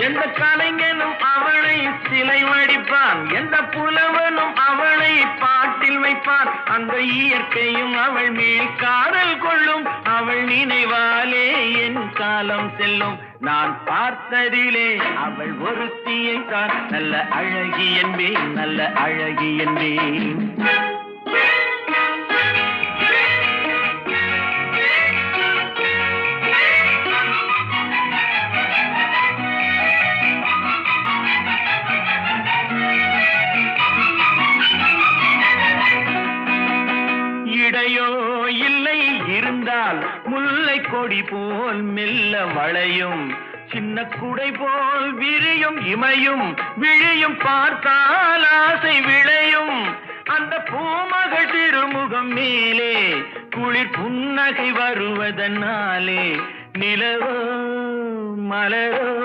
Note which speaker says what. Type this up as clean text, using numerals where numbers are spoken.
Speaker 1: எந்த கலைஞனும் அவளை சிலை வடிப்பான், எந்த புலவனும் அவளை பாட்டில் வைப்பான். அந்த இயற்கையும் அவள் மேல் காதல் கொள்ளும், அவள் நினைவாலே என் காலம் செல்லும். நான் பார்த்ததிலே அவள் ஒருத்தியை தான் நல்ல அழகி என்பேன், நல்ல அழகி என்பேன். இடையோ இல்லை இருந்தால் முல்லை கொடி போல் மெல்ல வளையும், சின்ன குடை போல் விரியும் இமையும் விழியும் பார்த்தால் ஆசை விளையும். அந்த பூமகள் திருமுகம் மேலே குளிர் புன்னகை வருவதனாலே நிலவோ மலரோ